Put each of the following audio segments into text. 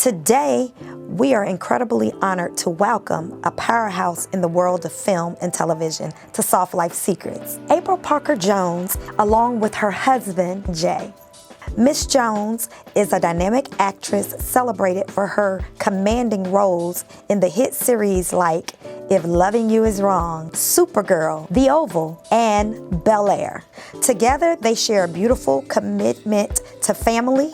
Today, we are incredibly honored to welcome a powerhouse in the world of film and television to Soft Life Secrets, April Parker Jones, along with her husband, Jay. Miss Jones is a dynamic actress celebrated for her commanding roles in the hit series like If Loving You Is Wrong, Supergirl, The Oval, and Bel Air. Together, they share a beautiful commitment to family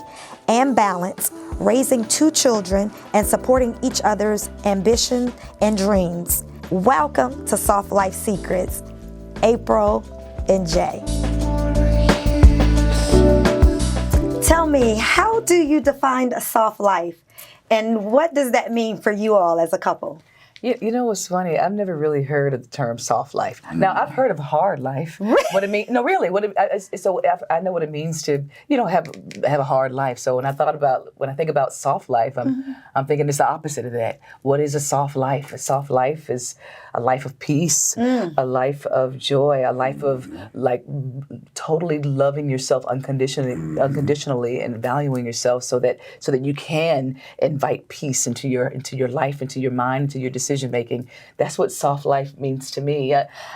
and balance, raising 2 children and supporting each other's ambition and dreams. Welcome to Soft Life Secrets, April and Jay. Tell me, how do you define a soft life, and what does that mean for you all as a couple? You know what's funny? I've never really heard of the term soft life. Now, I've heard of hard life. What it means? No, really. So I know what it means to have a hard life. So when I think about soft life, I'm thinking it's the opposite of that. What is a soft life? A soft life is a life of peace, a life of joy, a life of like totally loving yourself unconditionally, and valuing yourself so that you can invite peace into your life, into your mind, into your decision making. That's what soft life means to me.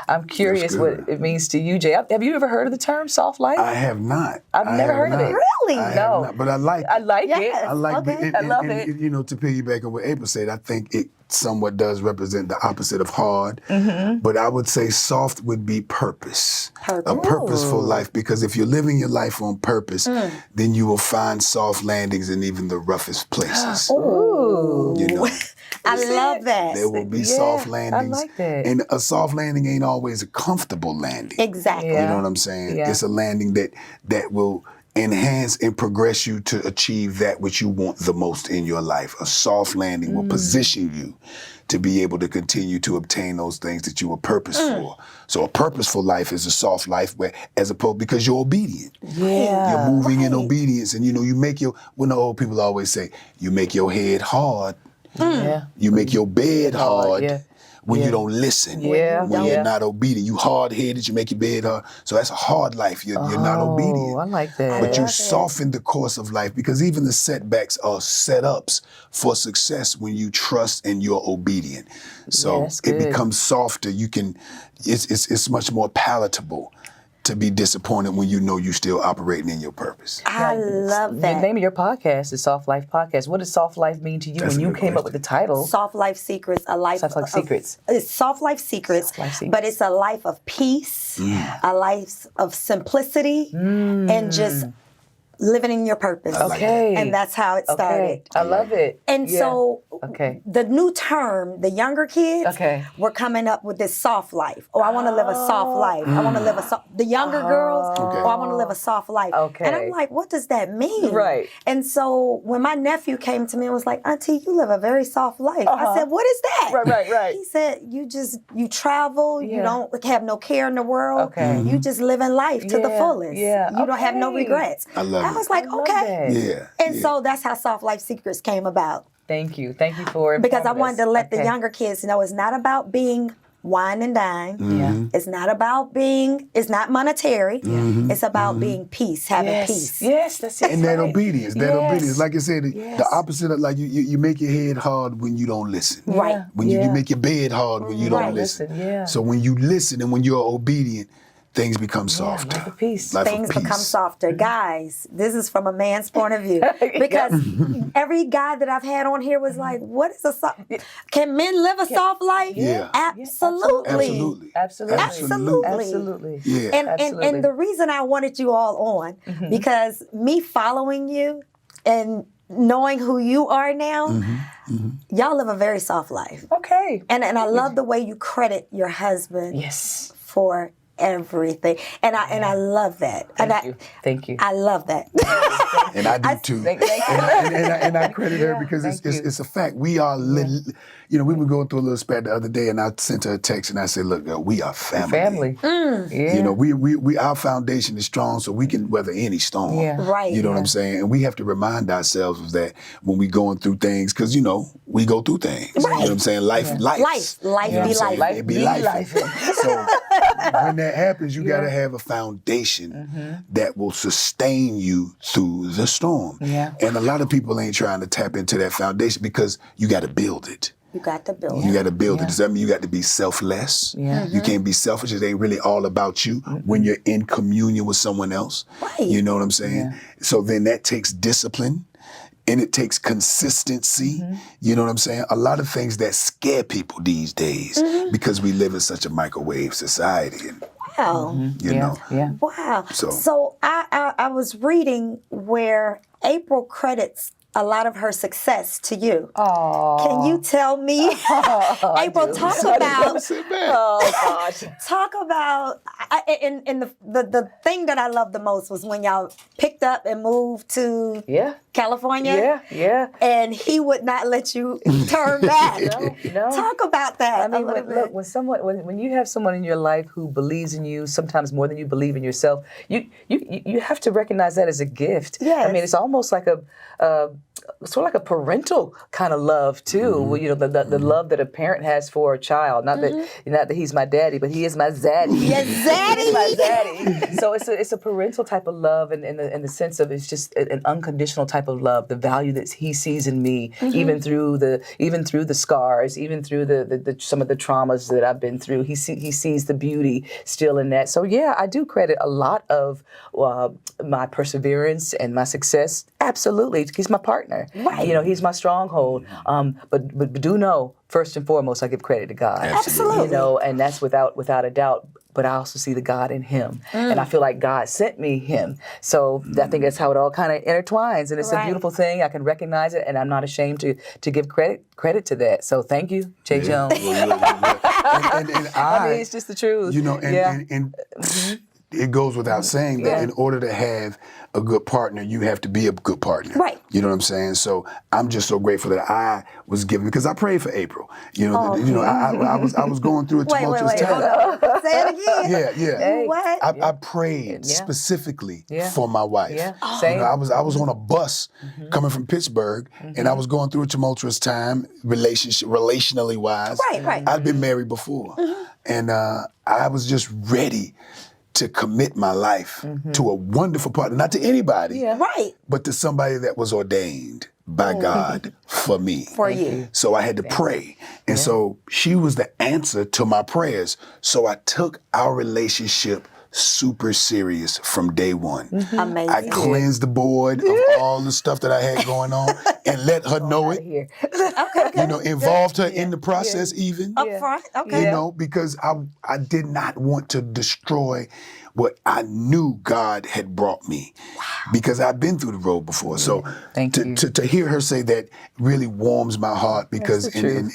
I'm curious what it means to you, Jay. Have you ever heard of the term soft life? I have not. I've never heard of it. Really? No. But I like it. I like it. Yes. I like Okay. it. I love it. To piggyback on what April said, I think it somewhat does represent the opposite of hard. But I would say soft would be purpose. A purposeful life, because if you're living your life on purpose, then you will find soft landings in even the roughest places. Ooh. I love that. There will be soft landings. I like that. And a soft landing ain't always a comfortable landing. Exactly. You know what I'm saying? Yeah. It's a landing that will enhance and progress you to achieve that which you want the most in your life. A soft landing will position you to be able to continue to obtain those things that you were purposed for. So a purposeful life is a soft life, because you're obedient. Yeah. You're moving in obedience, and when the old people always say, you make your head hard, you make your bed hard. When you don't listen, when you're not obedient. You hard-headed, you make your bed hard. So that's a hard life. You're not obedient. I like that. But you soften the course of life, because even the setbacks are setups for success when you trust and you're obedient. So it becomes softer. It's much more palatable to be disappointed when you know you're still operating in your purpose. I love that. The name of your podcast is Soft Life Podcast. What does soft life mean to you when you came up with the title? Soft Life Secrets, a life Soft Life Secrets. It's Soft Life Secrets, but it's a life of peace, a life of simplicity, and just living in your purpose. Okay. And that's how it started. Okay. I love it. And so the new term, the younger kids, were coming up with this soft life. Oh, I want to live a soft life. I want to live the younger girls, I want to live a soft life. Okay. And I'm like, what does that mean? Right. And so when my nephew came to me and was like, Auntie, you live a very soft life. I said, what is that? Right. He said, you travel, you don't have no care in the world. You just live in life to the fullest. Yeah. You don't have no regrets. I was like, okay. Yeah. And so that's how Soft Life Secrets came about. Thank you for because I informing wanted us. to let the younger kids know it's not about being wine and dine. It's not about it's not monetary. It's about being peace, having peace. Yes, that's it. And that obedience, like I said, the opposite of like you make your head hard when you don't listen. Right. When you make your bed hard when you don't listen. So when you listen and when you're obedient, things become softer. Life of peace. Things become softer. Guys, this is from a man's point of view. Because every guy that I've had on here was like, what is a soft... Can men live a soft life? Yeah. Absolutely. Absolutely. Yeah. And the reason I wanted you all on, because me following you and knowing who you are now, y'all live a very soft life. Okay. And I love the way you credit your husband for everything, and I love that. Thank you. I love that. And I do too. Thank you. And I credit her because it's a fact. We are, we were going through a little spat the other day, and I sent her a text and I said, "Look, girl, we are family. We our foundation is strong, so we can weather any storm. Right. You know what I'm saying? And we have to remind ourselves of that when we going through things, because we go through things. Right. You know what I'm saying? Life be life. Life be life. It be life. So when that happens, you got to have a foundation that will sustain you through the storm. Yeah. And a lot of people ain't trying to tap into that foundation because you got to build it. You got to build You it. got to build it. Does that mean you got to be selfless? Yeah. You can't be selfish. It ain't really all about you when you're in communion with someone else. Right. You know what I'm saying? Yeah. So then that takes discipline and it takes consistency. You know what I'm saying? A lot of things that scare people these days because we live in such a microwave society. And, Wow. you know. Yeah. Wow. So- So I was reading where April credits a lot of her success to you. Oh. Can you tell me, April, talk about Sit back. Oh gosh. talk about and the thing that I loved the most was when y'all picked up and moved to Yeah. California. Yeah. Yeah. And he would not let you turn back. No. Talk about that. I mean, a little bit. look, when you have someone in your life who believes in you, sometimes more than you believe in yourself, you have to recognize that as a gift. Yes. I mean, it's almost like a sort of like a parental kind of love too. Well, you know, the love that a parent has for a child. Not that he's my daddy, but he is my zaddy. Yes, zaddy. He's my zaddy. So it's a parental type of love, and in the sense of it's just an unconditional type of love. The value that he sees in me, even through the scars, even through the some of the traumas that I've been through. He sees the beauty still in that. So yeah, I do credit a lot of my perseverance and my success. Absolutely, he's my partner. Right. You know, he's my stronghold. But do know, first and foremost, I give credit to God. Absolutely. You know, and that's without a doubt. But I also see the God in him, and I feel like God sent me him. So I think that's how it all kind of intertwines, and it's a Right. beautiful thing. I can recognize it, and I'm not ashamed to give credit to that. So thank you, Jay Jones. And I mean, it's just the truth. You know, yeah. and it goes without saying that Yeah. in order to have a good partner, you have to be a good partner. Right. You know what I'm saying? So I'm just so grateful that I was given, because I prayed for April. You know, I was going through a tumultuous Wait. time. Hold on. Say it again. Yeah. Hey. What? I prayed Yeah. specifically Yeah. for my wife. Yeah. You Same. know, I was on a bus coming from Pittsburgh, and I was going through a tumultuous time, relationally wise. Right. I'd been married before, and I was just ready to commit my life to a wonderful partner, not to anybody, Yeah. Right. but to somebody that was ordained by God for me. For you. So I had to pray. And so she was the answer to my prayers. So I took our relationship super serious from day one. Amazing. I cleansed the board of all the stuff that I had going on and let her know it. Here. You know, involved her in the process even. Up front. Okay. You know, because I did not want to destroy what I knew God had brought me, because I've been through the road before. So Thank you. to hear her say that really warms my heart, because the truth.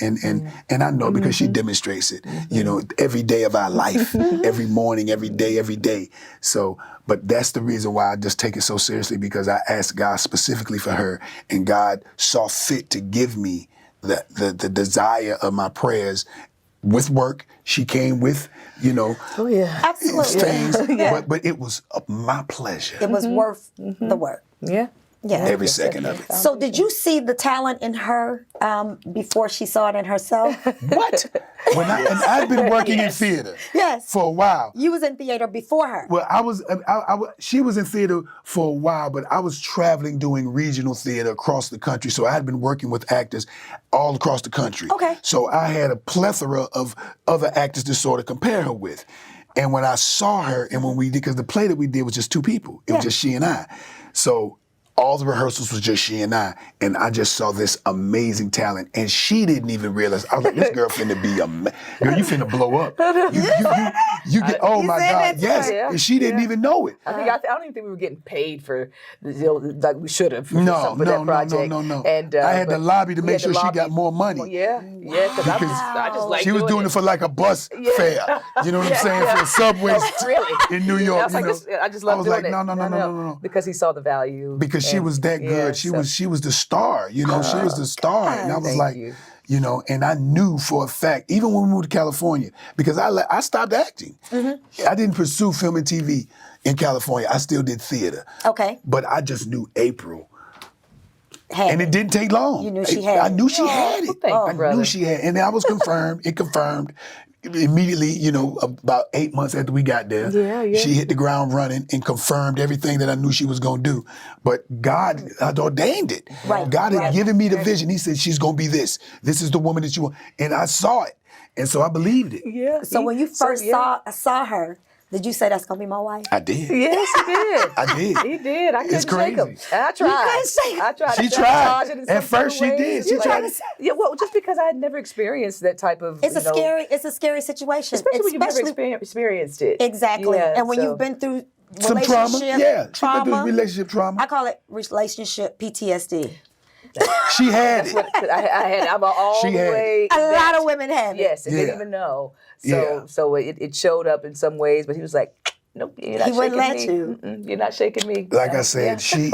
and I know because she demonstrates it, you know, every day of our life, every morning, every day. So, but that's the reason why I just take it so seriously, because I asked God specifically for her, and God saw fit to give me the desire of my prayers. With work, she came with, you know, Oh yeah. Absolutely. things, but it was my pleasure. It was worth the work. Yeah. Yeah. Every second of it. So did you see the talent in her before she saw it in herself? What? I've been working in theater Yes. for a while. You was in theater before her. Well, she was in theater for a while, but I was traveling doing regional theater across the country. So I had been working with actors all across the country. Okay. So I had a plethora of other actors to sort of compare her with. And when I saw her, and because the play that we did was just two people, it was just she and I. So all the rehearsals was just she and I just saw this amazing talent, and she didn't even realize. I was like, this girl finna be girl, you finna blow up. You get, oh my said God, that to yes. her. And she didn't even know it. I don't even think we were getting paid for, like we should have. For No. that project. No. And I had to lobby to we make had to sure she lobby. got more money. Yeah, because I just like She was doing it for like a bus fare. You know what I'm saying? For the subways really in New York. I was like, I just love was doing like, it. no. Because he saw the value. Because she was that good. Yeah, She was the star. You know, she was the star. And I was Thank like, you. know, and I knew for a fact, even when we moved to California, because I stopped acting. I didn't pursue film and TV in California. I still did theater. Okay. But I just knew April. Hey. And it didn't take long. You knew she had I it. knew she had it. thank you, I knew brother. she had it. And I was confirmed. It confirmed. immediately, about 8 months after we got there, she hit the ground running and confirmed everything that I knew she was going to do. But God had ordained it. Right. God had given me the vision. He said, she's going to be this. This is the woman that you want. And I saw it. And so I believed it. Yeah. So when you first saw her, did you say that's gonna be my wife? I did. Yes, he did. I did. He did. I couldn't shake him. crazy. I tried. couldn't shake him. I tried. She to tried. sabotage it in At some first she ways. did. She Like, tried to yeah, well, just because I had never experienced that type of. It's a scary situation, especially when you've never experienced it. Exactly. Yeah, and when so- you've been through some trauma. Yeah, she went through relationship trauma. I call it relationship PTSD. She had it. I'm all She the had way. A lot of women have it. Yes, and Yeah. didn't even know. Yeah. So it showed up in some ways, but he was like, nope, you're not He wouldn't shaking let me. you. Mm-mm, you're not shaking me. Like I said, she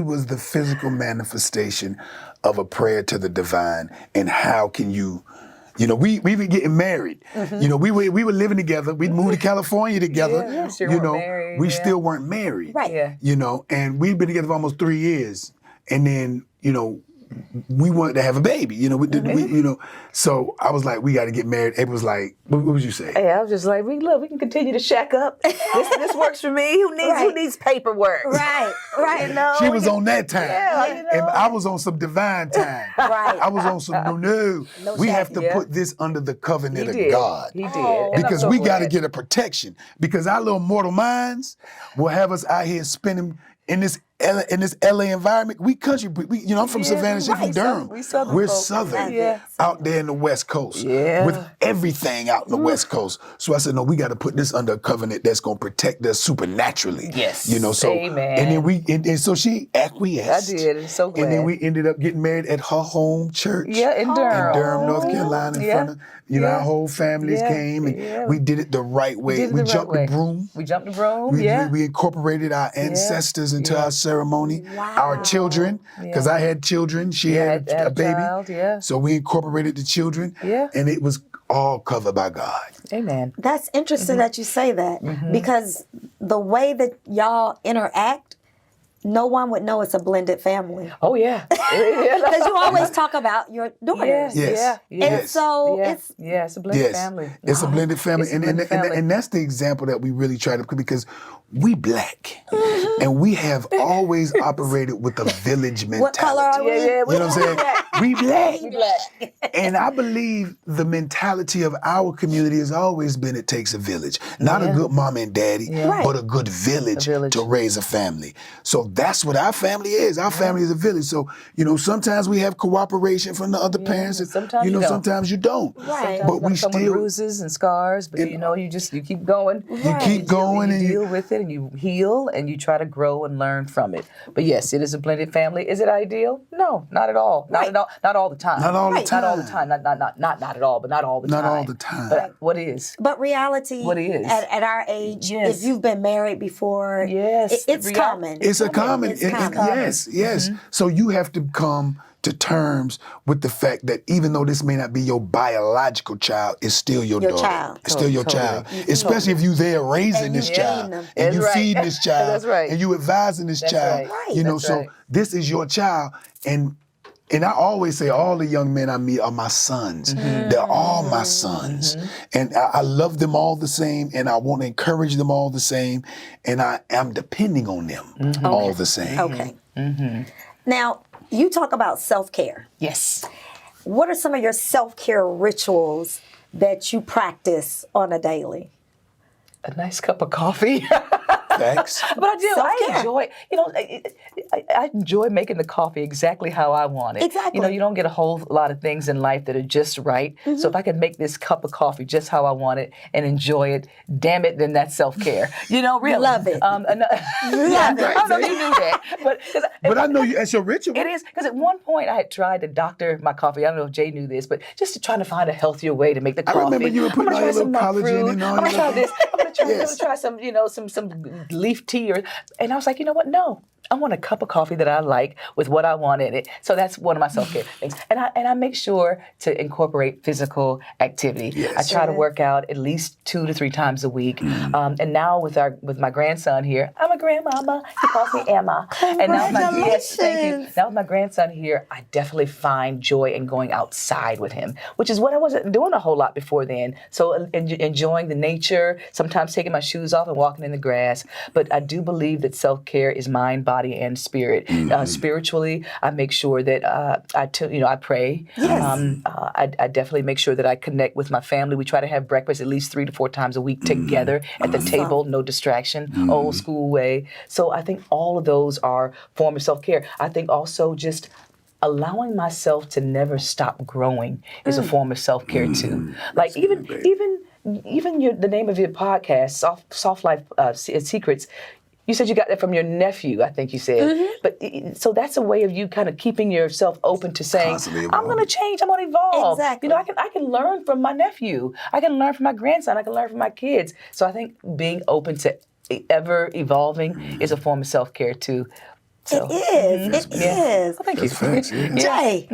was the physical manifestation of a prayer to the divine. And how can you, we were getting married. We were living together. We'd moved to California together. Yeah, we still weren't married, we yeah. still weren't married. Right. Yeah. And we'd been together for almost 3 years. And then, we wanted to have a baby, So I was like, we got to get married. April was like, what would you say? Hey, I was just like, we can continue to shack up. This works for me. Who needs paperwork? Right. She was on that time. Yeah, And I was on some divine time. Right. I was on some, we have to put this under the covenant of God. He did. Oh. And I'm Because so we got to glad. get a protection. Because our little mortal minds will have us out here spending in this LA environment. We country, I'm from Savannah, she's from Durham. We Southern We're folk. Southern, Yeah. out there in the West Coast, Yeah. with everything out in the West Coast. So I said, no, we got to put this under a covenant that's going to protect us supernaturally. Yes. So Amen. and then and so she acquiesced. I did. I'm so glad. And then we ended up getting married at her home church. Yeah, in Durham. In Durham, North Carolina, in front of, our whole families Yeah. came, and Yeah. we did it the right way. did it We the right jumped way. the broom. We jumped the broom. We incorporated our ancestors into our ceremony, our children, because I had children, she had had a a baby. child, yeah. So we incorporated the children, Yeah. and it was all covered by God. Amen. That's interesting that you say that because the way that y'all interact, no one would know it's a blended family. Oh yeah. Because you always talk about your daughters. Yes. Yeah. And so It's a blended family. It's a blended family. It's a blended family. And that's the example that we really try to, because we black and we have always operated with a village mentality. What color are we? Yeah. You know what I'm saying? We black. We black. And I believe the mentality of our community has always been it takes a village. Not a good mom and daddy, Right. but a good village, to raise a family. So that's what our family is. Our family is a village. So, sometimes we have cooperation from the other parents. And, sometimes you don't. sometimes you don't. Right. But we Some with still, bruises and scars, but you keep going. you keep going and and you you, deal with it and you heal and you try to grow and learn from it. But yes, it is a blended family. Is it ideal? No, not at all. Not at all. Not all the time. Not all the Not all the time. Not at all, but not all the time. Not all the time. But what is? But reality, What is? at our age, Yes. if you've been married before, Yes. it's common. It's a common. It's common. Yes. So you have to come to terms with the fact that even though this may not be your biological child, it's still your daughter. child. It's still your Totally. child. Especially if you there raising And this you child. feeding them. And That's you right. feeding this child. That's right. And you advising this child. right. That's So right. this is your child. And I always say all the young men I meet are my sons. They're all my sons. And I love them all the same, and I want to encourage them all the same, and I am depending on them all the same. Okay. Now, you talk about self-care. Yes. What are some of your self-care rituals that you practice on a daily? A nice cup of coffee. Facts. But I do. I Self-care. enjoy. I enjoy making the coffee exactly how I want it. Exactly. You don't get a whole lot of things in life that are just right. So if I can make this cup of coffee just how I want it and enjoy it, damn it, then that's self-care. Really. Love it. Love it. I don't know if you knew that, But I know you, that's your ritual. It is, because at one point I had tried to doctor my coffee. I don't know if Jay knew this, but just to try to find a healthier way to make the coffee. remember you were putting I'm all gonna your try some little monk collagen fruit. and all I'm gonna your try little- this. I'm gonna Yes. try some, some leaf tea and I was like, you know what? No. I want a cup of coffee that I like with what I want in it. So that's one of my self-care things. And I make sure to incorporate physical activity. Yes. I try to work out at least 2 to 3 times a week. And now with my grandson here, I'm a grandmama. He calls me Emma. And now yes, thank you. Now with my grandson here, I definitely find joy in going outside with him, which is what I wasn't doing a whole lot before then. So enjoying the nature, sometimes taking my shoes off and walking in the grass. But I do believe that self-care is mind, body, and spirit. Spiritually, I make sure that I pray. Yes. I definitely make sure that I connect with my family. We try to have breakfast at least 3 to 4 times a week together at the table, no distraction, old school way. So I think all of those are forms of self-care. I think also just allowing myself to never stop growing is a form of self-care too. Like even the name of your podcast, Soft Life Secrets. You said you got that from your nephew, I think you said. But so that's a way of you kind of keeping yourself open to saying, I'm going to change, I'm going to evolve. Exactly. You know, I can learn from my nephew. I can learn from my grandson. I can learn from my kids. So I think being open to ever evolving is a form of self-care too. So, It is. It is. Well, thank you. Facts, yeah. Jay,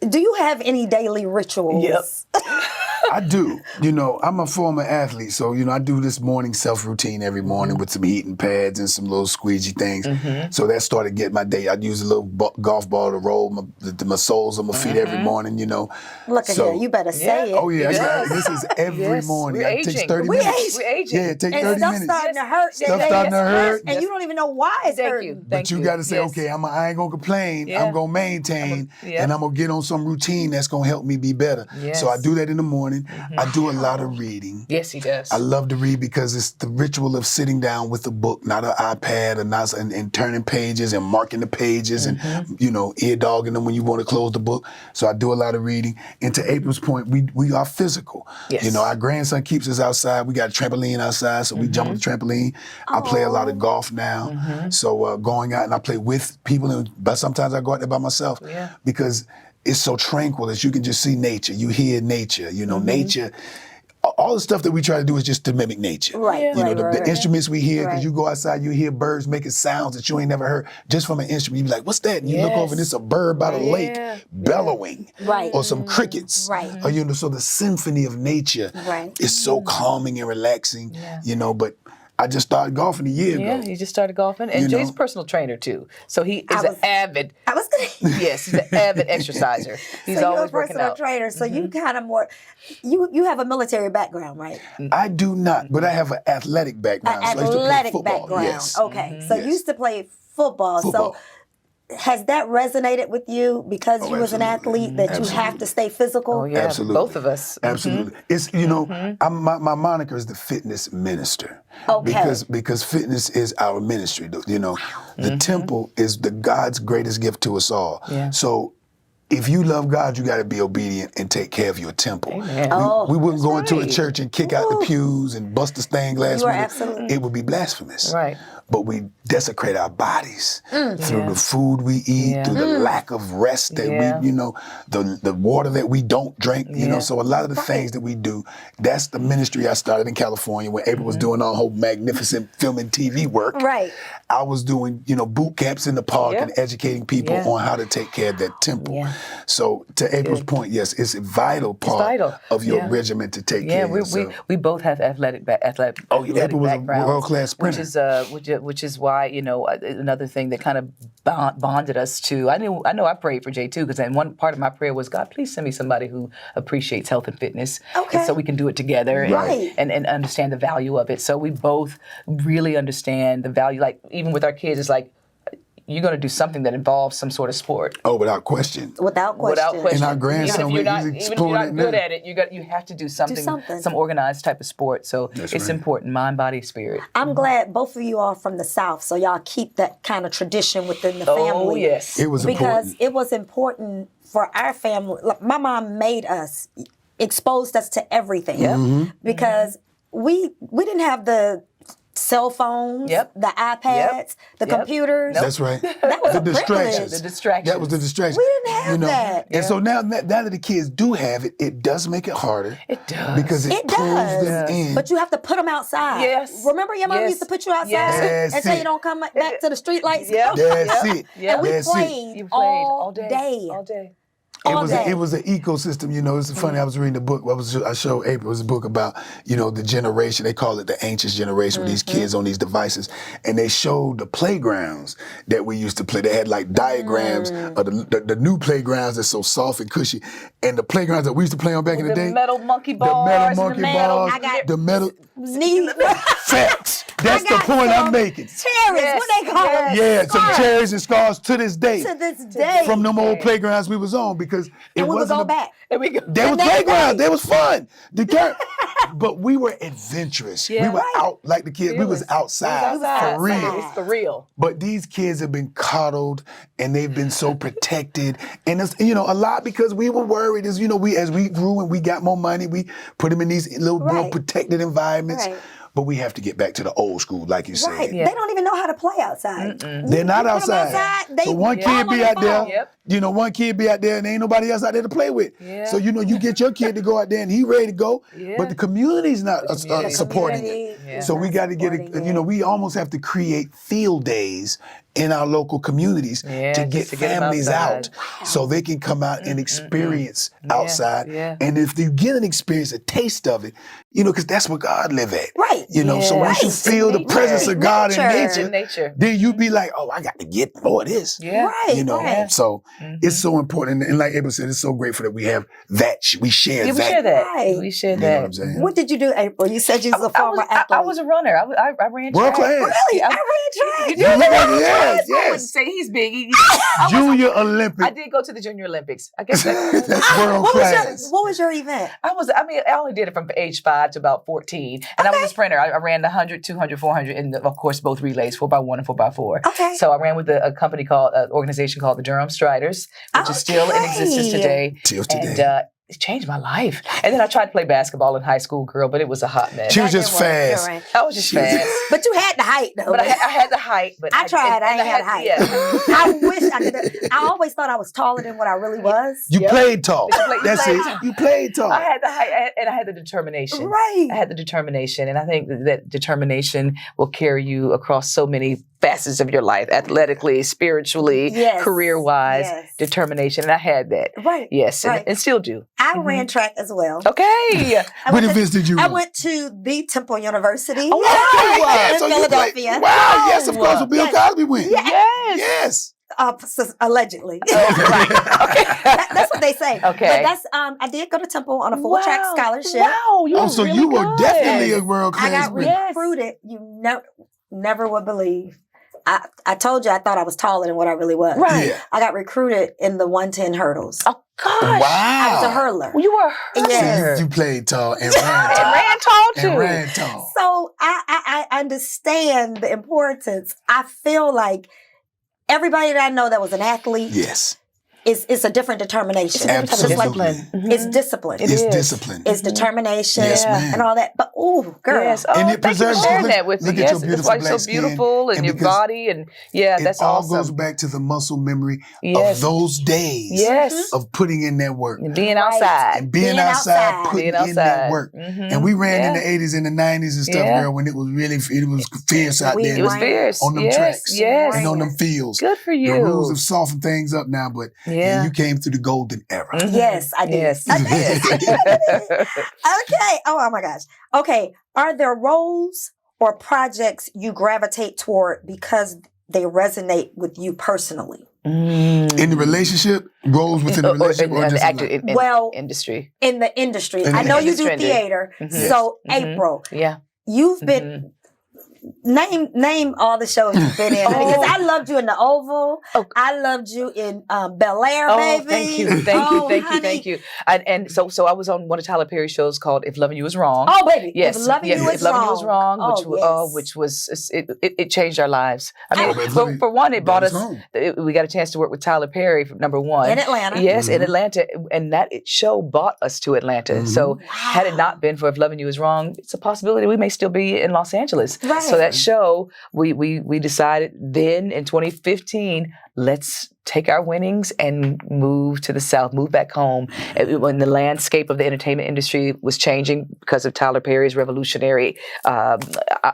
do you have any daily rituals? Yep. I do. You know, I'm a former athlete, so, you know, I do this morning self-routine every morning with some heating pads and some little squeegee things. So that started getting my day. I'd use a little golf ball to roll my soles on my feet every morning, you know. Look at here. You better say it. Oh, yeah. This is every morning. We're It takes aging. 30 We minutes. We're aging. Yeah, it takes And 30 stuff minutes. starting to hurt. Stuff starting to hurt. And you don't even know why it's Thank hurting. you. But you got to say, okay, I ain't going to complain. Yeah. I'm going to maintain. Yeah. And I'm going to get on some routine that's going to help me be better. Yes. So I do that in the morning. I do a lot of reading. Yes, he does. I love to read because it's the ritual of sitting down with a book, not an iPad, and turning pages and marking the pages and, you know, ear dogging them when you want to close the book. So I do a lot of reading. And to April's point, we are physical. Yes. You know, our grandson keeps us outside. We got a trampoline outside, so we jump on the trampoline. I play a lot of golf now. So going out and I play with people, but sometimes I go out there by myself because it's so tranquil that you can just see nature. You hear nature, you know, nature. All the stuff that we try to do is just to mimic nature. Right, You know, right, the instruments we hear, because Right. you go outside, you hear birds making sounds that you ain't never heard just from an instrument. You be like, what's that? And you look over and it's a bird by the lake bellowing. Right. Or some crickets. Right. Or, you know, so the symphony of nature Right. is so calming and relaxing, you know, but I just started golfing a year ago. Yeah, he just started golfing. And You Jay's know? a personal trainer too. So he is an avid, I was gonna yes, he's an avid exerciser. He's so always you're a working personal out. trainer, so you kind of more, you have a military background, right? I do not, but I have an athletic background. An So I used to play athletic football. background. Yes. Okay, so you Yes. used to play football. Football. So has that resonated with you because you was an absolutely. athlete that you have to stay physical? Oh, yeah, Absolutely. both of us. Absolutely. It's, you know, my moniker is the fitness minister. Okay. Because fitness is our ministry. You know, the temple is the God's greatest gift to us all. Yeah. So if you love God, you got to be obedient and take care of your temple. Amen. We wouldn't go into a right. church and kick out the pews and bust the stained glass You are window. absolutely- It would be blasphemous. Right. But we desecrate our bodies through the food we eat, through the lack of rest that we, you know, the water that we don't drink, you know. So a lot of the things that we do, that's the ministry I started in California when April was doing all whole magnificent film and TV work. Right. I was doing, you know, boot camps in the park and educating people on how to take care of that temple. Yeah. So to April's point, yes, it's a vital part of your regimen to take care of yourself. we both have athletic Oh, yeah, April was a backgrounds, world-class sprinter. which is why, you know, another thing that kind of bonded us to. I know I prayed for Jay too, because then one part of my prayer was, God, please send me somebody who appreciates health and fitness, Okay. and so we can do it together Right. and understand the value of it. So we both really understand the value. Like even with our kids, it's like, you're going to do something that involves some sort of sport. Oh, without question. Without question. Without question. And our grandson, even if you're he's not exploring good now. at it, you have to do something, something. some organized type of sport. So it's right. important, mind, body, spirit. I'm glad both of you are from the South, so y'all keep that kind of tradition within the family. Oh yes, It was Because important. it was important for our family. Like, my mom made us, exposed us to everything. Because we didn't have the cell phones, Yep. the iPads, the Yep. computers. That's right. That was the a privilege. distractions. The distractions. That was the distraction. We didn't have that. And so now that the kids do have it, it does make it harder. It does. Because it It pulls does. them in. But you have to put them outside. Yes. Remember your mom Yes. used to put you outside Yes. until you don't come back to the street lights? Yep. That's it. Yep. And we That's it. played, You played all day. All day. All day. It was an ecosystem, It's funny. I was reading a book. I showed April. It was a book about, the generation. They call it the anxious generation with these kids on these devices. And they showed the playgrounds that we used to play. They had like diagrams of the new playgrounds that's so soft and cushy. And the playgrounds that we used to play on back in the day. The metal monkey The bars. metal monkey bars. I got- The metal. Knee. Facts. That's the got point I'm some making. Cherries. Yes, What they call yes. them? Yeah, some Scars. cherries and scars to this day. To this day. From them old playgrounds we was on because it And we would wasn't go back. And we go. They was next playgrounds. day. They was fun. But we were adventurous. Yeah. We were out like the kids. We was outside for real. It's for real. But these kids have been coddled and they've been so protected. And it's, a lot because we were worried as we grew and we got more money, we put them in these little more Right. protected environments. Right. But we have to get back to the old school, like you Right. said. Yeah. They don't even know how to play outside. They're not You put 'em outside. they So one all kid on be their out there, phone. Yep. one kid be out there and ain't nobody else out there to play with. Yeah. So, you get your kid to go out there and he ready to go, Yeah. but the community's not community. supporting it. Yeah. So we got to get we almost have to create field days in our local communities Yeah, to just get to get 'em families outside. out so they can come out and experience outside. yeah. And if you get an experience, a taste of it, because that's where God live at. Right. So once you Right. feel the Nature. presence of God Nature. in Nature. then you be like, oh, I got to get more of this. Yeah. Right. Right. So it's so important. And like April said, it's so grateful that we have that. We share Yeah, that. we share that. Right. We share You know that. what I'm saying? What did you do, April? You said you was a former athlete. I was a runner. I ran World track. class. Really? I- I ran track. You You did? look like- I yes, wouldn't yes. say he's big. Junior Olympic. I did go to the Junior Olympics. I guess That's Ah, world what class. was your event? I only did it from age 5 to about 14. And I was a sprinter. I ran the 100, 200, 400, and of course both relays, 4x1 and 4x4. Okay. So I ran with a company called, an organization called the Durham Striders, which is still in existence Okay. today. Till today. And it changed my life. And then I tried to play basketball in high school, girl, but it was a hot mess. She was just That didn't work. fast. You're right. I was just fast. But you had the height, though. But I had the height. But I tried. I ain't had height. Yeah. I wish I could. I always thought I was taller than what I really was. You Yep. played tall. You That's played it. tall. You played tall. I had the height and I had the determination. Right. I had the determination. And I think that determination will carry you across so many facets of your life, athletically, spiritually, Yes. career-wise, Yes. determination. And I had that. Right. Yes, Right. and still do. I ran track as well. Okay. I What went to- events did you I run? went to the Temple University Oh, Okay, in so you played- Philadelphia. Wow, yes, of course. Well, Bill Yes. Cosby went. Yes. Yes. Allegedly. That's what they say. Okay. But that's I did go to Temple on a full track scholarship. Wow. You Oh, were so really you were good. definitely a world I class got winner. Yes. recruited. You never would believe. I told you I thought I was taller than what I really was. Right. Yeah. I got recruited in the 110 hurdles. Oh, gosh. Wow. I was a hurler. Well, you were a hustler. Yes. You played tall and ran And tall. ran tall, too. And ran tall. So I understand the importance. I feel like everybody that I know that was an athlete Yes. it's a different determination. Absolutely. Just like it's discipline. It It's is. discipline. It's determination Yes, ma'am. and all that. But ooh, girl. Yes. Oh, And it thank you for preserves- sharing look- that with look me. at Yes, your that's beautiful why you're black so skin. beautiful and your because body and that's it all awesome. goes back to the muscle memory Yes. of those days Yes. of putting in that work. And being Right. outside. And being Being outside, outside. putting Being in that outside. work. Mhm. And we ran in Yeah. the 80s and the 90s and stuff, Yeah. girl, when it was fierce out We there It was Right. fierce. on them yes. tracks Yes. and on them fields. Good for you. The rules have softened things up now, but Yeah. you came through the golden era. Mhm. Yes, I did. Yes. I did. Okay. Oh my gosh. Okay. Are there roles or projects you gravitate toward because they resonate with you personally? Mm. In the relationship, roles within the Or relationship, or in the just actor- in life? in Well, industry. In the industry. In the I know you do industry. theater. Mhm. So Yes. Mhm. April, Yeah. you've been name all the shows you've been in. Oh. Because I loved you in the Oval. Oh. I loved you in Bel Air, Oh, baby. thank you, Oh, thank honey. you. And so I was on one of Tyler Perry's shows called "If Loving You Is Wrong." Oh, baby. Yes, If loving yeah, you If is Loving wrong. You Is Wrong, Oh, yes. which was it changed our lives. I Oh, mean, but Loving- for one, it brought that us. is home. We got a chance to work with Tyler Perry from number one In Atlanta. Yes, in Mhm. Atlanta, and that show brought us to Atlanta. Mhm. So had it not been for If Loving You Is Wrong, it's a possibility we may still be in Los Angeles. Right. So that show, we decided then in 2015, let's take our winnings and move to the South, move back home. When the landscape of the entertainment industry was changing because of Tyler Perry's revolutionary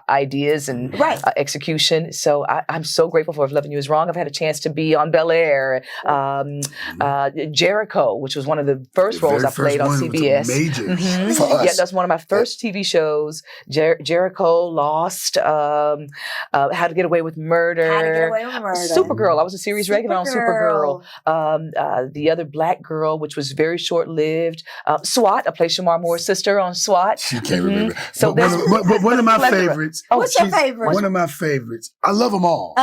ideas and execution. So I'm so grateful for If Loving You Is Wrong. I've had a chance to be on Bel Air, Jericho, which was one of the first roles I played on CBS. Major for us. Yeah, that's one of my first TV shows. Jericho, Lost, How to Get Away with Murder. How to Get Away with Murder. Supergirl. I was a series regular on Supergirl. The other black girl, which was very short-lived. SWAT. I played Shamar Moore's sister on SWAT. She can't remember. So but one of my favorites. What's your favorite? One of my favorites. I love them all.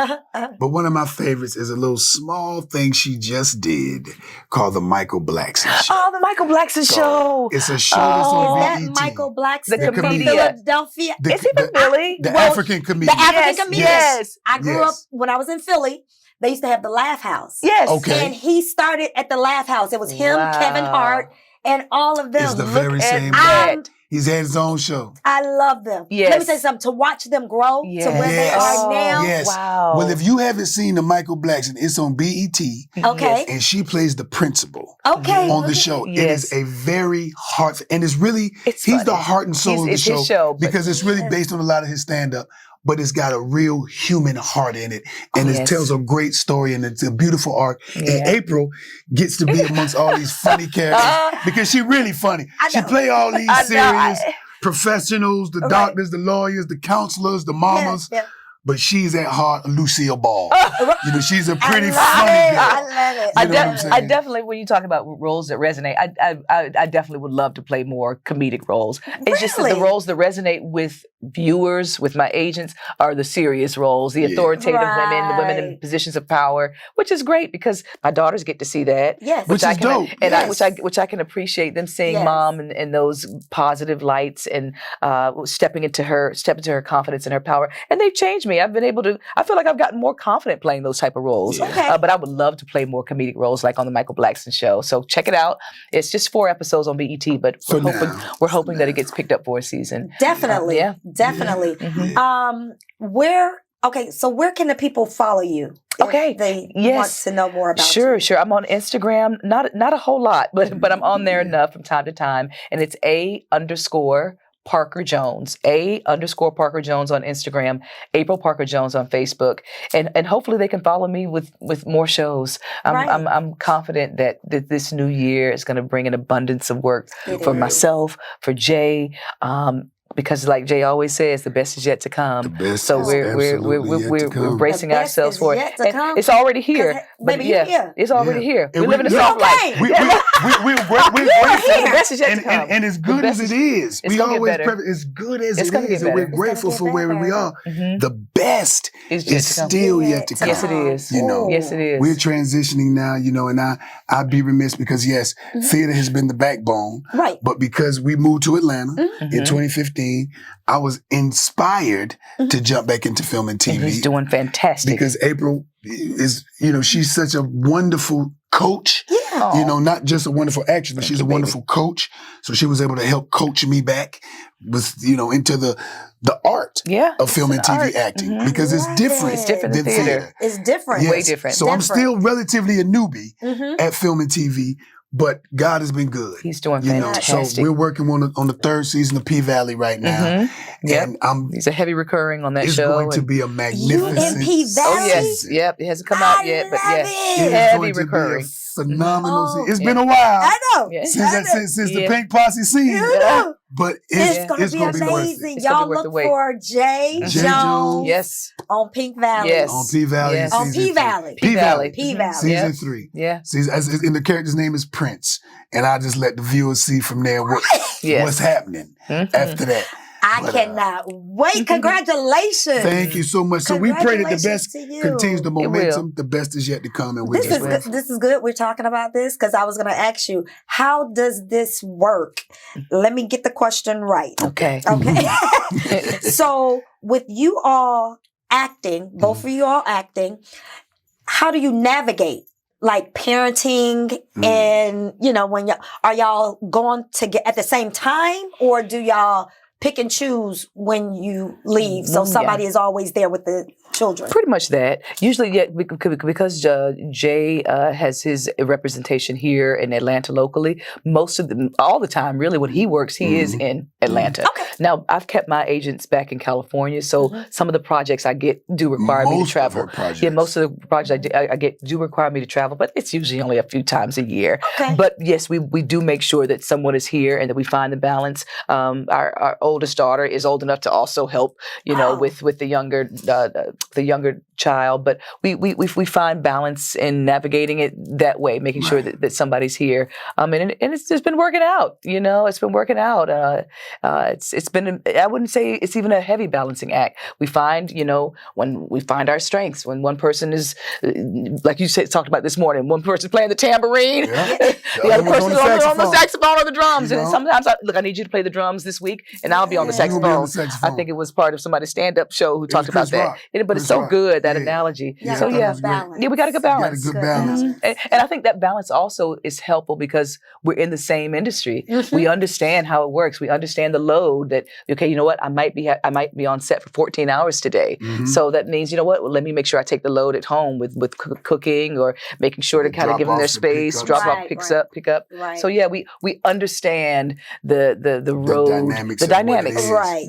But one of my favorites is a little small thing she just did called The Michael Blackson Show. Oh, The Michael Blackson Show. It's a show that's on BET. Is that Michael Blackson The from comedian. Philadelphia? Is he from Philly? The African comedian. The African comedian. Yes. I grew up when I was in Philly. They used to have the Laugh House. Yes. Okay. And he started at the Laugh House. It was him, Kevin Hart, and all of them. It's the very same that. guy. He's had his own show. I love them. Yes. Let me say something. To watch them grow to where they are now. Yes. Wow. Well, if you haven't seen the Michael Blackson, it's on BET. Okay. And she plays the principal Okay. on the show. Yes. It is a very heart, and it's really, It's he's funny. the heart and soul of the It's his show, show, but- because it's really based on a lot of his stand-up, but it's got a real human heart in it. And it tells a great story, and it's a beautiful arc. And April gets to be amongst all these funny characters because she's really funny. She play all these serious professionals, the doctors, the lawyers, the counselors, the mamas. Yeah. But she's at heart Lucille Ball. You know, she's a pretty funny I girl. love it. You know what I'm saying? I definitely, when you talk about roles that resonate, I definitely would love to play more comedic roles. It's just that the Really? roles that resonate with viewers, with my agents, are the serious roles, the authoritative women, the women in Right. positions of power, which is great because my daughters get to see that. Yes. Which is dope. And Yes. which I can appreciate them seeing Yes. mom in those positive lights and stepping into her confidence and her power. And they've changed me. I feel like I've gotten more confident playing those type of roles. Yeah. Okay. But I would love to play more comedic roles like on the Michael Blackson Show. So check it out. It's just 4 episodes on BET, but we're hoping that it gets picked up for a season. Definitely. Definitely. So where can the people follow you? If they want to know more about you. Sure. I'm on Instagram. Not a whole lot, but I'm on there enough from time to time. And it's _Parker Jones, _Parker Jones on Instagram, April Parker Jones on Facebook, and hopefully they can follow me with more shows. I'm confident that this new year is going to bring an abundance of work for myself, for Jay. Because, like Jay always says, the best is yet to come. The best so is we're yet to come. bracing The best ourselves is for it. yet to And come. it's already here. Baby, yeah. It's already here. And We live in a we- soft life. We're The best is yet to come. and as good as it is, it's we gonna get always better. as good as It's it gonna get is, and we're better. grateful It's for gonna get where we better. are. The best It's yet is to come. still yet to come. Yes, it is. You know, Yes, it is. We're transitioning now, you know, and I'd be remiss because yes, theater has been the backbone, Right. but because we moved to Atlanta in 2015, I was inspired to jump back into film and TV. And he's doing fantastic. Because April is, you know, she's such a wonderful coach. Yeah. You know, not just a wonderful actress, but she's a wonderful coach. So she was able to help coach me back with, you know, into the art of film and TV acting because it's different. It's different than than theater. It's different. Yes. Way different. So I'm Different. still relatively a newbie at film and TV, but God has been good. He's doing You know, fantastic. so we're working on the 3rd season of P-Valley right now. And He's a heavy recurring on that it's show. going to be a magnificent P-Valley? Oh yes, yep. It hasn't come out yet, but love yes, it. It is heavy going to be a recurring. phenomenal Oh, It's been a while I know. Yeah. since the Pink Posse scene, but It's going to it's be gonna be worth amazing. it. It's gonna Y'all be worth the look wait. for Jay Jay Jones Yes, on Pink Valley. Yes. On P-Valley. Yes. On season P-Valley. three. P-Valley. P-Valley. Season Yep. 3. yeah. And the character's name is Prince. And I just let the viewers see from there what's happening after that. I cannot wait. Congratulations. Thank you so much. So we pray that the best Congratulations to you. continues the will. momentum. The best is yet to come. And we're This just is ready. good. This is good. We're talking about this because I was going to ask you, how does this work? Let me get the question right. Okay. Okay. So with you all acting, both of you all acting, how do you navigate like parenting and, you know, when are y'all going to get at the same time or do y'all pick and choose when you leave, so somebody is always there with the children? Pretty much that. Usually, yeah, because Jay has his representation here in Atlanta locally. All the time, really, when he works, he is in Atlanta. Okay. Now, I've kept my agents back in California, so some of the projects I get do require me to travel. Most of the projects I get do require me to travel, but it's usually only a few times a year. Okay. But yes, we do make sure that someone is here and that we find the balance. Our oldest daughter is old enough to also help, with the younger child, but we find balance in navigating it that way, making sure that somebody's here. And it's just been working out. It's been working out. It's been, I wouldn't say it's even a heavy balancing act. We find, when we find our strengths, when one person is, like you talked about this morning, one person playing the tambourine, the other person on the saxophone or the drums. And sometimes I need you to play the drums this week, and I'll be on the saxophone. I think it was part of somebody's stand-up show who talked about that. But it's so good, that analogy. Yeah, So we got a good balance. And I think that balance also is helpful because we're in the same industry. We understand how it works. We understand the load that, okay, you know what, I might be on set for 14 hours today. So that means, you know what, well, let me make sure I take the load at home with cooking or making sure to kind of give them their space, drop off, pick up. Right. So yeah, we understand the road, the dynamics. Right.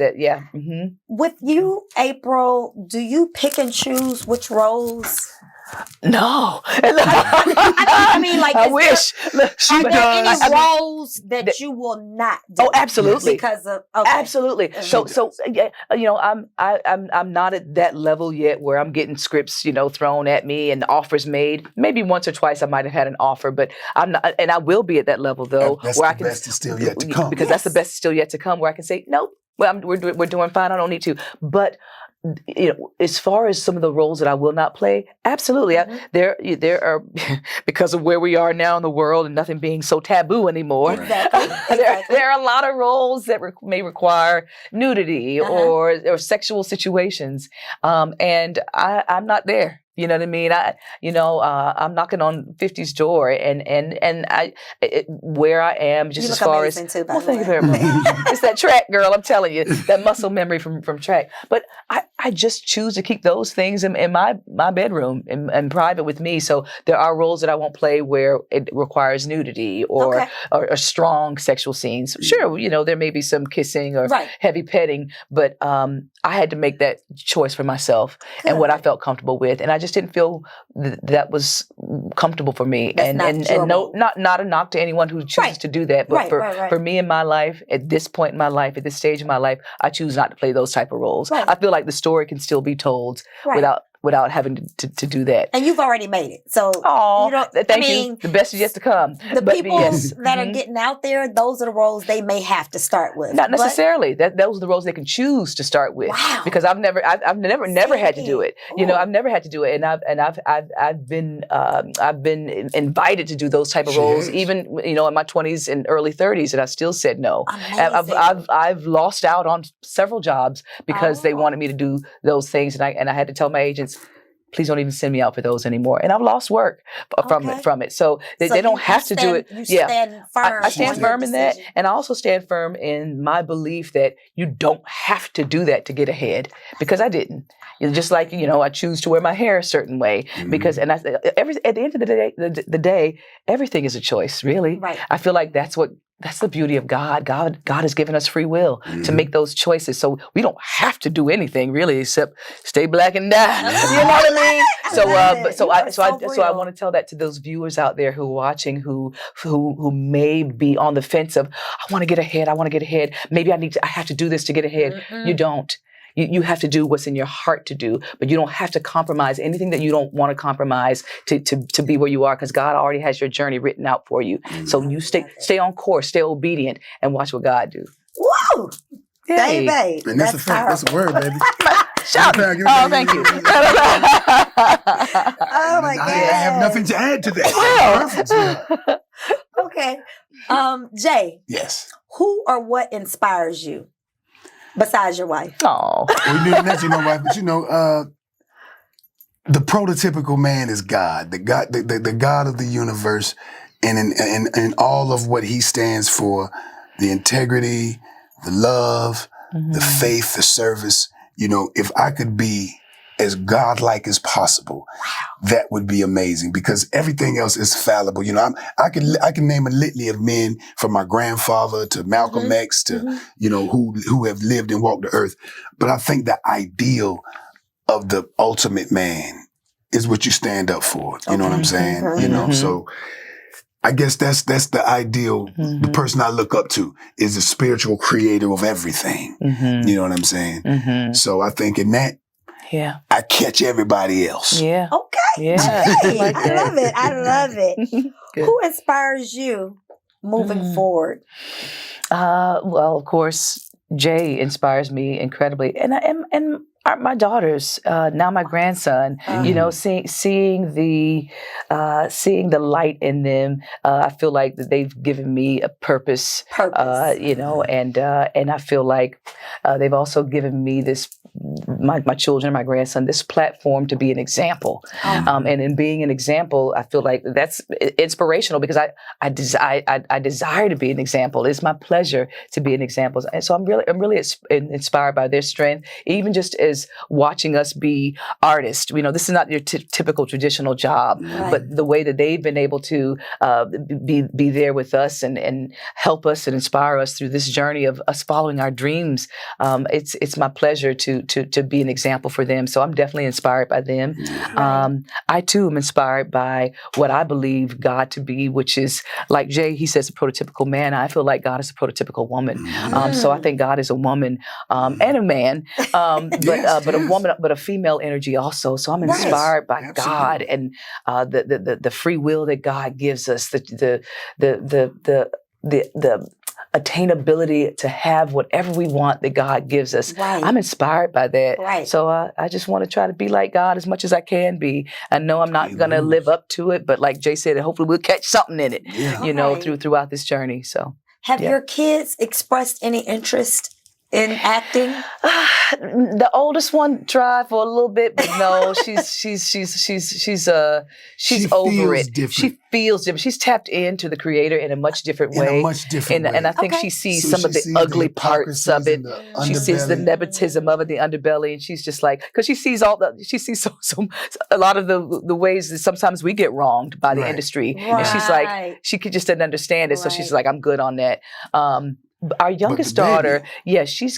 With you, April, do you pick and choose which roles? No. I mean, like, I wish. Are there any roles that you will not do? Oh, absolutely. Because of absolutely. So yeah, I'm not at that level yet where I'm getting scripts, thrown at me and offers made. Maybe once or twice I might have had an offer, but I'm not, and I will be at that level though, where I can. Best is still yet to come. Because that's the best is still yet to come, where I can say, nope, well, we're doing fine. I don't need to, but. As far as some of the roles that I will not play, absolutely. There are, because of where we are now in the world and nothing being so taboo anymore, exactly. there are a lot of roles that may require nudity or sexual situations. And I'm not there. You know what I mean? I'm knocking on 50's door, and where I am, just as far as too, well, thank you very much. It's that track, girl. I'm telling you, that muscle memory from track. But I just choose to keep those things in my bedroom and private with me. So there are roles that I won't play where it requires nudity or strong sexual scenes. Sure, there may be some kissing or heavy petting, but I had to make that choice for myself and what I felt comfortable with, and I just didn't feel that was comfortable for me. And no, not a knock to anyone who chooses to do that, but for me in my life, at this point in my life, at this stage of my life, I choose not to play those type of roles. I feel like the story can still be told without having to do that. And you've already made it. So thank you. The best is yet to come. The people that are getting out there, those are the roles they may have to start with. Not necessarily. Those are the roles they can choose to start with. Wow. Because I've never had to do it. I've never had to do it, and I've been invited to do those type of roles, even in my 20s and early 30s, and I still said no. I've lost out on several jobs because they wanted me to do those things, and I had to tell my agents, please don't even send me out for those anymore. And I've lost work from it. So they don't have to do it. Stand firm. I stand firm in that. And I also stand firm in my belief that you don't have to do that to get ahead, because I didn't. Just like, I choose to wear my hair a certain way because, and at the end of the day, everything is a choice, really. Right. I feel like that's the beauty of God. God has given us free will to make those choices. So we don't have to do anything really except stay black and die. You know what I mean? So I want to tell that to those viewers out there who are watching, who may be on the fence of, I want to get ahead. Maybe I have to do this to get ahead. You don't. You have to do what's in your heart to do, but you don't have to compromise anything that you don't want to compromise to be where you are, because God already has your journey written out for you. So you stay on course, stay obedient, and watch what God do. Woo! Yay. Baby. And that's a fact. That's a word, baby. Shout. Oh, thank you. Oh my God. I have nothing to add to that. Okay. Jay. Yes. Who or what inspires you besides your wife? Oh. Well, you know, wife, but the prototypical man is God, the God of the universe, and in all of what he stands for, the integrity, the love, the faith, the service. You know, if I could be as godlike as possible, that would be amazing, because everything else is fallible. You know, I can name a litany of men, from my grandfather to Malcolm X to, you know, who have lived and walked the earth. But I think the ideal of the ultimate man is what you stand up for. You know what I'm saying? You know, so I guess that's the ideal. The person I look up to is the spiritual creator of everything. You know what I'm saying? So I think in that, I catch everybody else. Okay. Yeah. Okay. I love it. I love it. Who inspires you moving forward? Well, of course, Jay inspires me incredibly, and my daughters, now my grandson. You know, seeing the light in them. I feel like that they've given me a purpose. You know, and I feel like they've also given me this. My children, my grandson, this platform to be an example, and in being an example, I feel like that's inspirational, because I desire to be an example. It's my pleasure to be an example, and so I'm really inspired by their strength, even just as watching us be artists. You know, this is not your typical traditional job, but the way that they've been able to be there with us and help us and inspire us through this journey of us following our dreams. It's my pleasure to be an example for them. So I'm definitely inspired by them. I too am inspired by what I believe God to be, which is, like Jay, he says, a prototypical man. I feel like God is a prototypical woman. So I think God is a woman and a man, but a woman, but a female energy also. So I'm inspired by God and the free will that God gives us, the attainability to have whatever we want that God gives us. I'm inspired by that. So I just want to try to be like God as much as I can be. I know I'm not going to live up to it, but like Jay said, hopefully we'll catch something in it, you know, throughout this journey. So have your kids expressed any interest in acting? The oldest one tried for a little bit, but no, she's over it. Different. She feels different. She's tapped into the creator in a much different way. And I think she sees some of the ugly parts of it. She sees the nepotism of it, the underbelly, and she's just like, because she sees a lot of the ways that sometimes we get wronged by the industry, and she's like, she just didn't understand it, so she's like, I'm good on that. Our youngest daughter, she's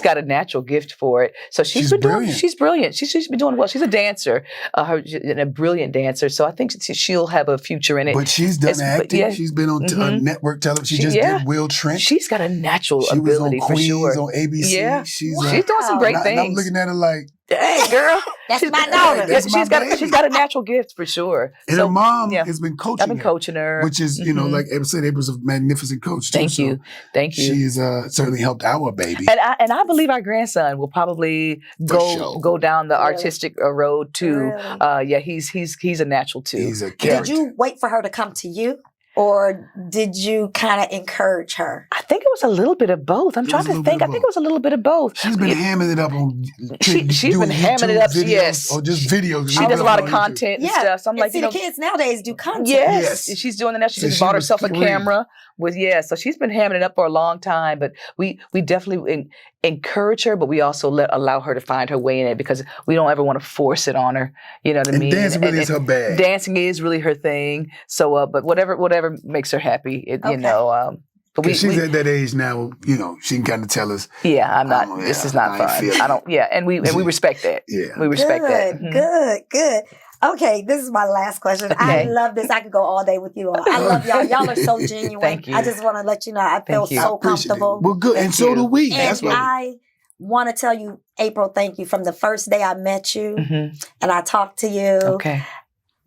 got a natural gift for it. So she's brilliant. She's brilliant. She's been doing well. She's a dancer, and a brilliant dancer. So I think she'll have a future in it. But she's done acting. She's been on network television. She just did Will Trent. She's got a natural ability for sure. She was on ABC. Yeah, she's doing some great things. I'm looking at her like, hey, girl. That's my daughter. She's got a natural gift for sure. And her mom has been coaching. I've been coaching her, which is, you know, like April said, April's a magnificent coach too. Thank you. She's certainly helped our baby. And I believe our grandson will probably go down the artistic road too. Really? He's a natural too. He's a character. Did you wait for her to come to you? Or did you kind of encourage her? I think it was a little bit of both. I'm trying to think. I think it was a little bit of both. She's been hamming it up on She's been hamming it up, videos, yes. Or just videos. She does a lot of content and stuff. So I'm like, the kids nowadays do content. Yes. She's doing that now. She just bought herself a camera. So she's been hamming it up for a long time. But we definitely encourage her, but we also allow her to find her way in it, because we don't ever want to force it on her. You know what I mean? Dancing really is her bag. Dancing is really her thing. So, but whatever makes her happy, you know. But she's at that age now, you know, she can kind of tell us. Yeah, I'm not. This is not fun. I don't. Yeah, and we respect that. Yeah, we respect that. Good. Okay, this is my last question. I love this. I could go all day with you all. I love y'all. Y'all are so genuine. Thank you. I just want to let you know I feel so comfortable. Well, good. And so do we. And I want to tell you, April, thank you. From the first day I met you and I talked to you,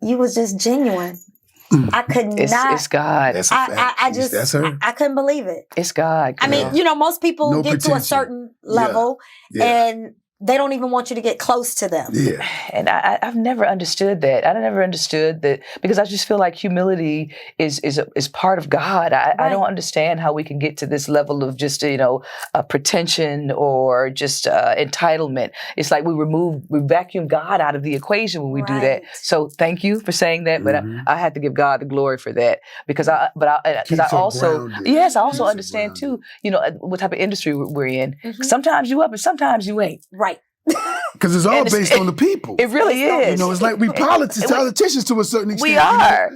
you was just genuine. I could not. It's God. That's a fact. That's her. I couldn't believe it. It's God. Girl. I mean, you know, most people get to a certain level and they don't even want you to get close to them. Yeah. And I've never understood that. I never understood that because I just feel like humility is part of God. I don't understand how we can get to this level of just pretension or just entitlement. It's like we vacuum God out of the equation when we do that. So thank you for saying that, but I had to give God the glory for that because I also understand too. What type of industry we're in. Sometimes you up and sometimes you ain't. Right. Because it's all based on the people. It really is. It's like we politicians to a certain extent. We are.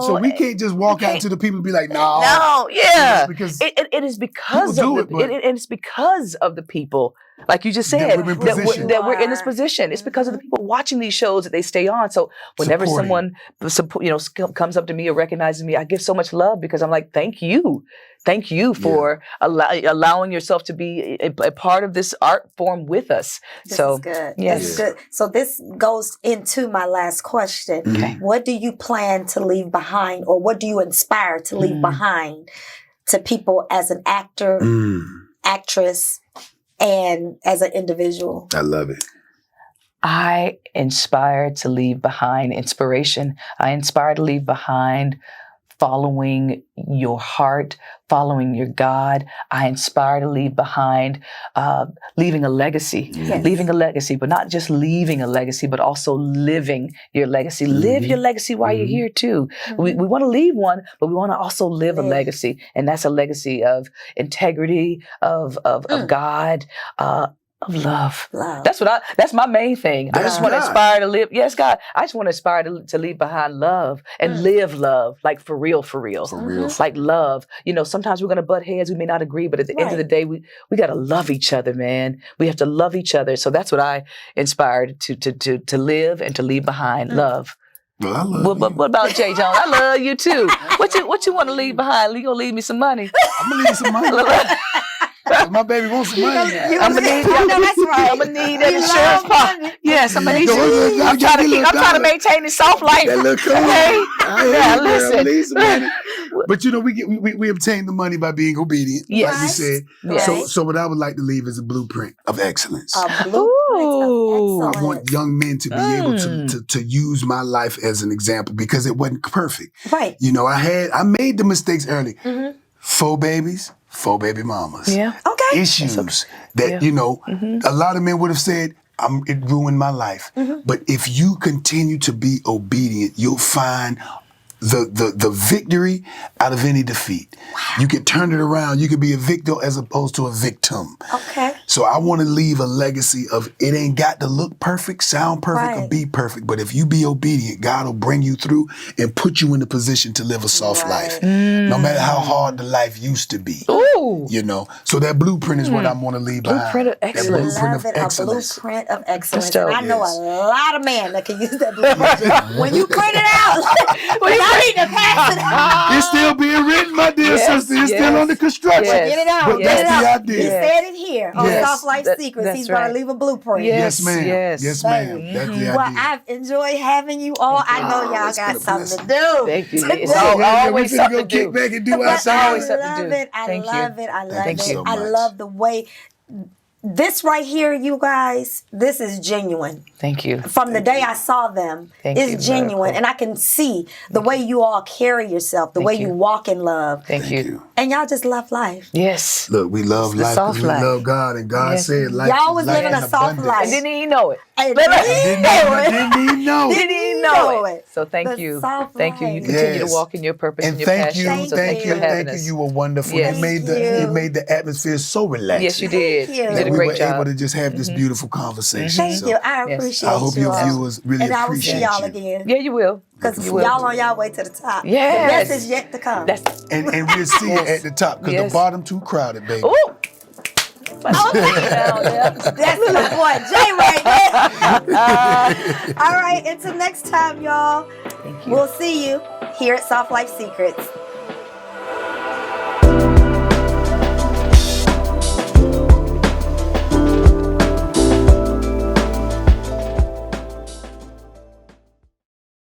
So we can't just walk out to the people and be like, no. No, yeah. Because it is because of it's because of the people. Like you just said, that we're in this position. It's because of the people watching these shows that they stay on. So whenever someone comes up to me or recognizes me, I give so much love because I'm like, thank you. Thank you for allowing yourself to be a part of this art form with us. This is good. Yes. This is good. So this goes into my last question. Okay. What do you plan to leave behind, or what do you inspire to leave behind to people as an actor, actress, and as an individual? I love it. I inspire to leave behind inspiration. I inspire to leave behind following your heart, following your God. I inspire to leave behind leaving a legacy. Yes. Leaving a legacy, but not just leaving a legacy, but also living your legacy. Live your legacy while you're here too. We want to leave one, but we want to also live a legacy. And that's a legacy of integrity, of God, of love. That's my main thing. I just want to inspire to live. Yes, God. I just want to inspire to leave behind love and live love, like for real. Like love. Sometimes we're going to butt heads. We may not agree, but at the end of the day, we got to love each other, man. We have to love each other. So that's what I inspired to live and to leave behind love. Well, I love you. What about Jay Jones? I love you too. What you want to leave behind? You gonna leave me some money? I'm going to leave some money. My baby wants some money. I'm gonna need. That's right. I'm gonna need that insurance policy. Yes, I'm gonna need. I'm trying to maintain this soft life. That little cool. Okay. Listen. But we obtain the money by being obedient, like we said. Yes. So what I would like to leave is a blueprint of excellence. A blueprint of I excellence. want young men to be able to use my life as an example because it wasn't perfect. Right. I made the mistakes early. 4 babies, 4 baby mamas. Yeah. Okay. Issues that, a lot of men would have said, it ruined my life. But if you continue to be obedient, you'll find the victory out of any defeat. Wow. You can turn it around. You can be a victor as opposed to a victim. Okay. So I want to leave a legacy of it ain't got to look perfect, sound perfect, or be perfect. But if you be obedient, God will bring you through and put you in the position to live a soft life. No matter how hard the life used to be. Ooh. So that blueprint is what I want to leave behind. Blueprint of excellence. A blueprint of excellence. dope. And I know a lot of men that can use that blueprint. When you print it out, I need to pass it out. It's still being written, my dear sister. It's still under construction. Get it out. But that's the idea. He said it here on Soft Life Secrets. That's He's going right. to leave a blueprint. Yes, ma'am. Yes. Yes, ma'am. That's the idea. Well, I've enjoyed having you all. I know y'all got something to do. Thank you. It's always we something go to do. kick back and do But outside. I always something to love do. it. I Thank you. love it. I love Thank it. you so I much. love the way. This right here, you guys, this is genuine. Thank you. From the day I saw them, it's genuine. And I can see the way you all carry yourself, the way you walk in love. Thank you. And y'all just love life. Yes. Look, we love life because we love God, and God said life. Y'all was living a soft abundance. life. And didn't even know it. Didn't even know. Didn't even know it. So thank The you. soft Thank you. You life. continue to walk in your purpose and And your thank passion. you, So thank you for having us. You were wonderful. Yes. It made the atmosphere so relaxed. Yes, you did. Thank you. You That did a we were great job. able to just have this beautiful conversation. Thank So you. I Yes. appreciate I hope you your all. viewers really And I will see appreciate y'all you. again. Yeah, you will. Because You will. y'all on y'all way to the top. Yes. The best is yet to come. And we'll see you at the top because the bottom too crowded, baby. Ooh. That's my boy Jay right there. All right, until next time, y'all. Thank you. We'll see you here at Soft Life Secrets.